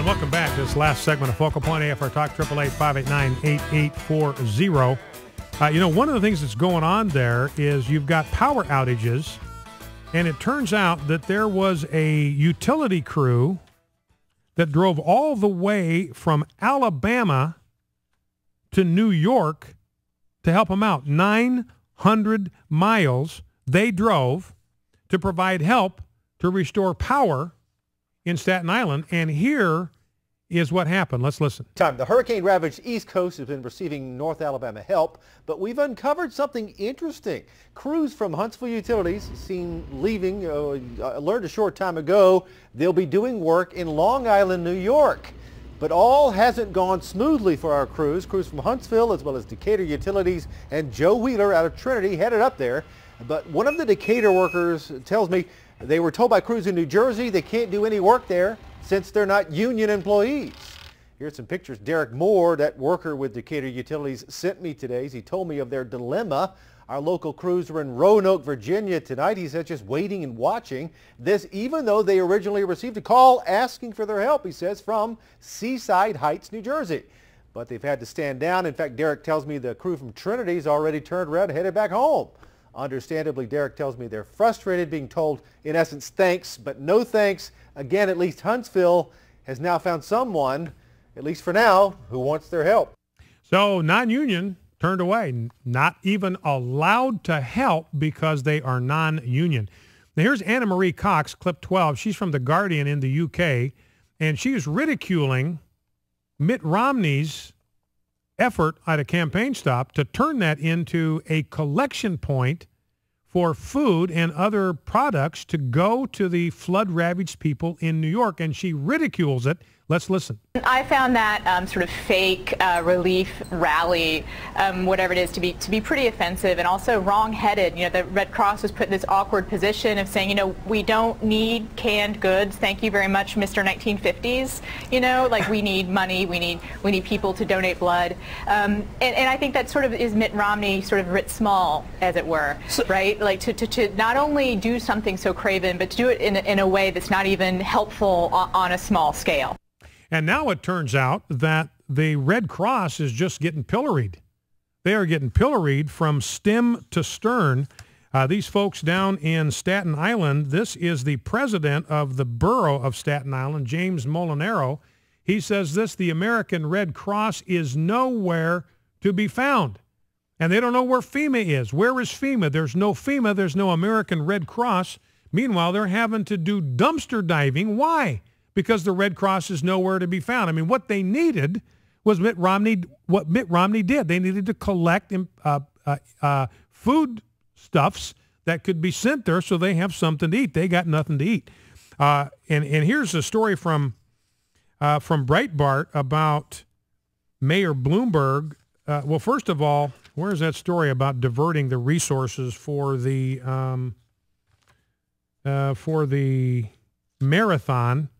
And welcome back to this last segment of Focal Point AFR Talk, 888-589-8840. One of the things that's going on there is you've got power outages, and it turns out that there was a utility crew that drove all the way from Alabama to New York to help them out. 900 miles they drove to provide help to restore power in Staten Island, and here is what happened. Let's listen. The hurricane-ravaged East Coast has been receiving North Alabama help, but we've uncovered something interesting. Crews from Huntsville Utilities seen leaving, learned a short time ago, they'll be doing work in Long Island, New York. But all hasn't gone smoothly for our crews. Crews from Huntsville as well as Decatur Utilities and Joe Wheeler out of Trinity headed up there. But one of the Decatur workers tells me they were told by crews in New Jersey they can't do any work there since they're not union employees. Here's some pictures Derek Moore, that worker with Decatur Utilities, sent me today. He told me of their dilemma. Our local crews were in Roanoke, Virginia tonight. He said just waiting and watching this, even though they originally received a call asking for their help, he says, from Seaside Heights, New Jersey. But they've had to stand down. In fact, Derek tells me the crew from Trinity's already turned around and headed back home. Understandably, Derek tells me they're frustrated, being told, in essence, thanks, but no thanks. Again, at least Huntsville has now found someone, at least for now, who wants their help. So non-union turned away, not even allowed to help because they are non-union. Now here's Anna Marie Cox, clip 12. She's from The Guardian in the UK, and she is ridiculing Mitt Romney's effort at a campaign stop to turn that into a collection point for food and other products to go to the flood-ravaged people in New York, and she ridicules it. Let's listen. I found that sort of fake relief rally, whatever it is, to be pretty offensive and also wrong-headed. The Red Cross was put in this awkward position of saying, we don't need canned goods. Thank you very much, Mr. 1950s. Like we need money, we need people to donate blood, and I think that sort of is Mitt Romney sort of writ small, as it were, right? Like to not only do something so craven, but to do it in a way that's not even helpful on a small scale. And now it turns out that the Red Cross is just getting pilloried. They are getting pilloried from stem to stern. These folks down in Staten Island, this is the president of the borough of Staten Island, James Molinaro. He says this: the American Red Cross is nowhere to be found. And they don't know where FEMA is. Where is FEMA? There's no FEMA. There's no American Red Cross. Meanwhile, they're having to do dumpster diving. Why? Because the Red Cross is nowhere to be found. I mean, what they needed was what Mitt Romney did. They needed to collect food stuffs that could be sent there so they have something to eat. They got nothing to eat. And here's a story from Breitbart about Mayor Bloomberg. Well, first of all, where's that story about diverting the resources for the marathon?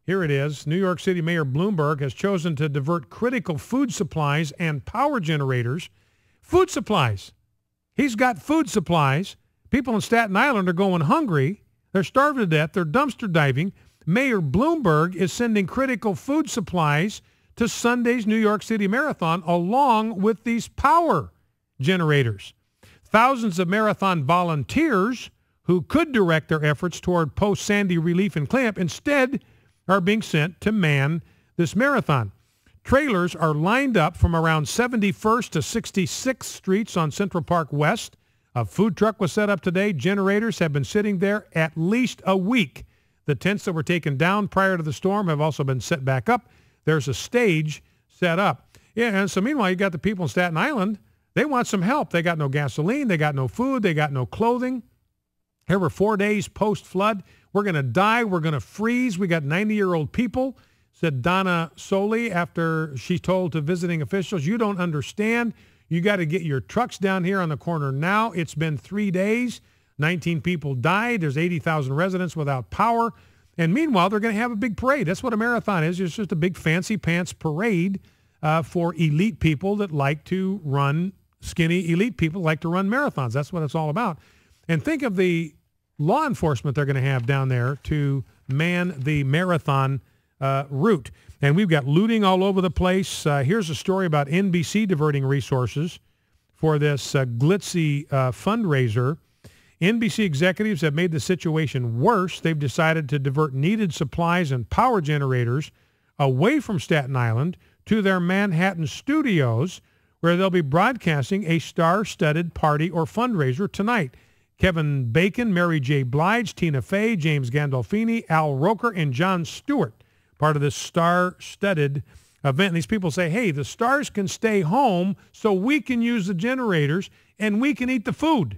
Here it is. New York City Mayor Bloomberg has chosen to divert critical food supplies and power generators. Food supplies. He's got food supplies. People in Staten Island are going hungry. They're starving to death. They're dumpster diving. Mayor Bloomberg is sending critical food supplies to Sunday's New York City Marathon along with these power generators. Thousands of marathon volunteers who could direct their efforts toward post-Sandy relief and cleanup instead are being sent to man this marathon. Trailers are lined up from around 71st to 66th Streets on Central Park West. A food truck was set up today. Generators have been sitting there at least a week. The tents that were taken down prior to the storm have also been set back up. There's a stage set up. Yeah, and so meanwhile, you got the people in Staten Island. They want some help. They got no gasoline. They got no food. They got no clothing. Here we're 4 days post-flood. We're going to die. We're going to freeze. We got 90-year-old people, said Donna Soley after she told to visiting officials, you don't understand. You got to get your trucks down here on the corner now. It's been 3 days. 19 people died. There's 80,000 residents without power. And meanwhile, they're going to have a big parade. That's what a marathon is. It's just a big fancy pants parade for elite people that like to run, skinny elite people like to run marathons. That's what it's all about. And think of the law enforcement they're going to have down there to man the marathon route. And we've got looting all over the place. Here's a story about NBC diverting resources for this glitzy fundraiser. NBC executives have made the situation worse. They've decided to divert needed supplies and power generators away from Staten Island to their Manhattan studios, where they'll be broadcasting a star-studded party or fundraiser tonight. Kevin Bacon, Mary J. Blige, Tina Fey, James Gandolfini, Al Roker, and Jon Stewart, part of this star-studded event. And these people say, hey, the stars can stay home so we can use the generators and we can eat the food.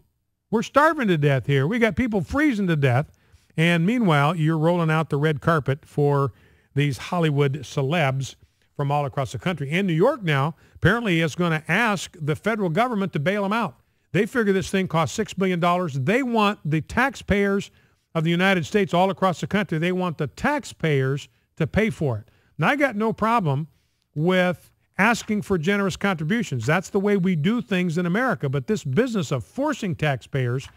We're starving to death here. We got people freezing to death. And meanwhile, you're rolling out the red carpet for these Hollywood celebs from all across the country. And New York now apparently is going to ask the federal government to bail them out. They figure this thing costs $6 billion. They want the taxpayers of the United States all across the country. They want the taxpayers to pay for it. Now, I got no problem with asking for generous contributions. That's the way we do things in America. But this business of forcing taxpayers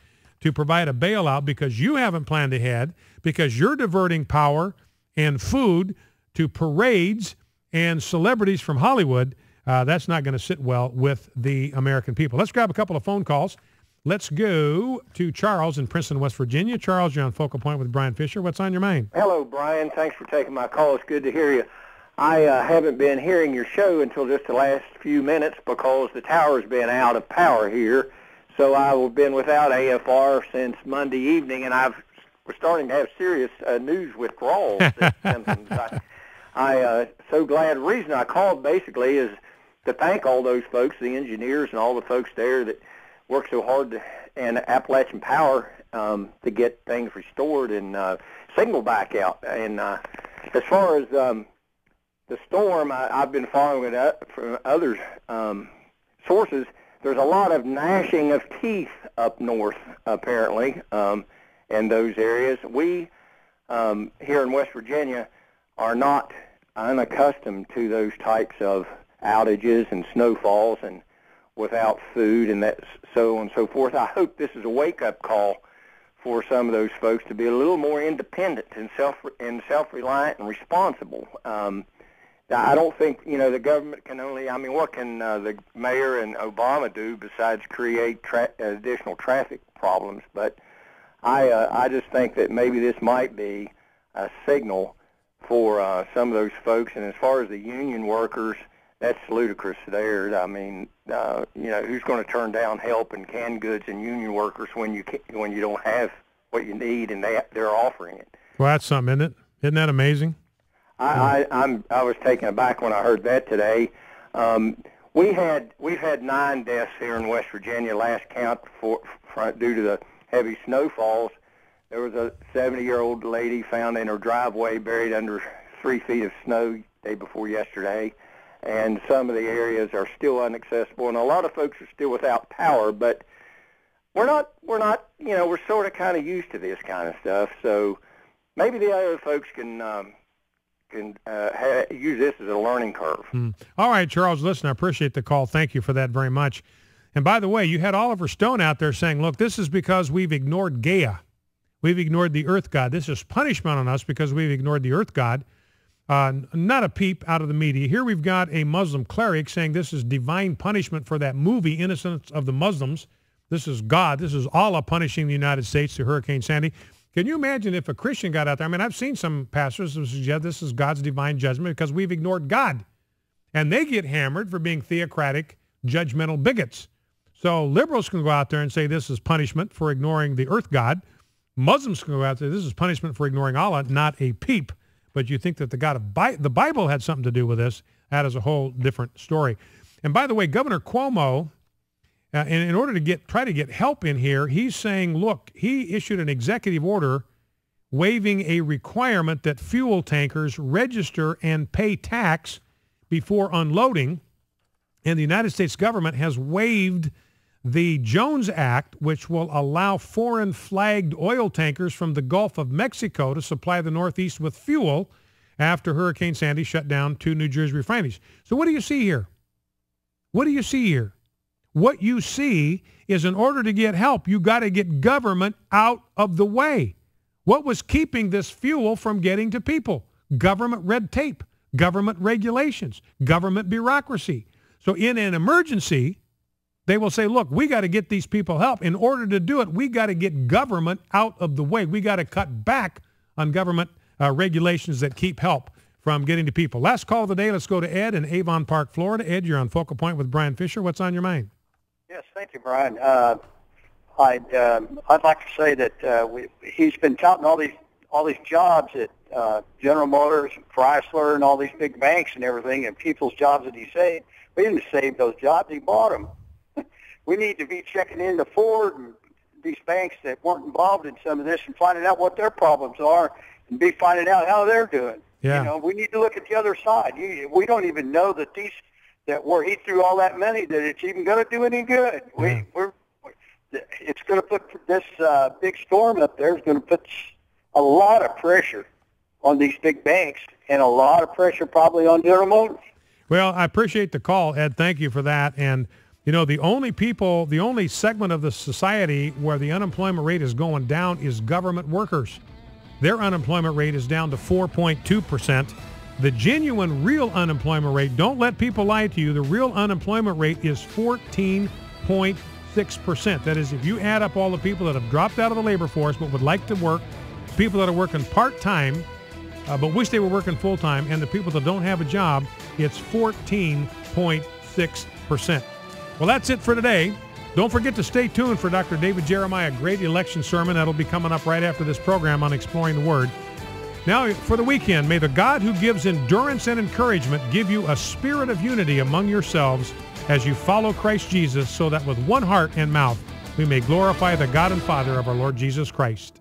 to provide a bailout because you haven't planned ahead, because you're diverting power and food to parades and celebrities from Hollywood, that's not going to sit well with the American people. Let's grab a couple of phone calls. Let's go to Charles in Princeton, West Virginia. Charles, you're on Focal Point with Brian Fisher. What's on your mind? Hello, Brian. Thanks for taking my call. It's good to hear you. I haven't been hearing your show until just the last few minutes because the tower's been out of power here. So I've been without AFR since Monday evening, and we're starting to have serious news withdrawal symptoms. I'm so glad. The reason I called basically is to thank all those folks, the engineers and all the folks there that work so hard and Appalachian Power to get things restored and signal back out. And as far as the storm, I've been following it up from other sources. There's a lot of gnashing of teeth up north, apparently, in those areas. We here in West Virginia are not unaccustomed to those types of outages and snowfalls and without food and that so on and so forth. I hope this is a wake-up call for some of those folks to be a little more independent and self-reliant and responsible. I don't think, the government can only, what can the mayor and Obama do besides create additional traffic problems? But I just think that maybe this might be a signal for some of those folks. And as far as the union workers, that's ludicrous there. Who's going to turn down help and canned goods and union workers when you don't have what you need and they're offering it? Well, that's something, isn't it? Isn't that amazing? I was taken aback when I heard that today. We've had 9 deaths here in West Virginia. Last count due to the heavy snowfalls. There was a 70-year-old lady found in her driveway buried under 3 feet of snow day before yesterday, and some of the areas are still inaccessible, and a lot of folks are still without power. But we're not. We're sort of kind of used to this kind of stuff. So maybe the other folks can use this as a learning curve. All right, Charles, listen, I appreciate the call. Thank you for that very much. And by the way, you had Oliver Stone out there saying, look, this is because we've ignored Gaia. We've ignored the earth god. This is punishment on us because we've ignored the earth god. Not a peep out of the media. Here we've got a Muslim cleric saying this is divine punishment for that movie, Innocence of the Muslims. This is God. This is Allah punishing the United States through Hurricane Sandy. Can you imagine if a Christian got out there? I've seen some pastors who suggest this is God's divine judgment because we've ignored God. And they get hammered for being theocratic, judgmental bigots. So liberals can go out there and say this is punishment for ignoring the earth god. Muslims can go out there, this is punishment for ignoring Allah, not a peep. But you think that the Bible had something to do with this, that is a whole different story. And by the way, Governor Cuomo, in order to try to get help in here, he's saying, look, he issued an executive order waiving a requirement that fuel tankers register and pay tax before unloading. And the United States government has waived the Jones Act, which will allow foreign flagged oil tankers from the Gulf of Mexico to supply the Northeast with fuel after Hurricane Sandy shut down 2 New Jersey refineries. So what do you see here? What do you see here? What you see is in order to get help, you got to get government out of the way. What was keeping this fuel from getting to people? government red tape, government regulations, government bureaucracy. So in an emergency, they will say, look, we got to get these people help. In order to do it, we got to get government out of the way. We got to cut back on government regulations that keep help from getting to people. Last call of the day. Let's go to Ed in Avon Park, Florida. Ed, you're on Focal Point with Brian Fisher. What's on your mind? Yes, thank you, Brian. I'd like to say that he's been touting all these jobs at General Motors, Chrysler, and all these big banks and everything, and people's jobs that he saved. We didn't save those jobs; he bought them. We need to be checking into Ford and these banks that weren't involved in some of this and finding out what their problems are and be finding out how they're doing. Yeah. You know, we need to look at the other side. We don't even know that where he threw all that money, that it's even going to do any good. Yeah. It's going to put this big storm up there is going to put a lot of pressure on these big banks and a lot of pressure probably on General Motors. Well, I appreciate the call, Ed. Thank you for that. And, you know, the only segment of the society where the unemployment rate is going down is government workers. Their unemployment rate is down to 4.2%. The genuine real unemployment rate, don't let people lie to you, the real unemployment rate is 14.6%. That is, if you add up all the people that have dropped out of the labor force but would like to work, people that are working part-time but wish they were working full-time, and the people that don't have a job, it's 14.6%. Well, that's it for today. Don't forget to stay tuned for Dr. David Jeremiah, great election sermon. That'll be coming up right after this program on Exploring the Word. Now, for the weekend, may the God who gives endurance and encouragement give you a spirit of unity among yourselves as you follow Christ Jesus, so that with one heart and mouth we may glorify the God and Father of our Lord Jesus Christ.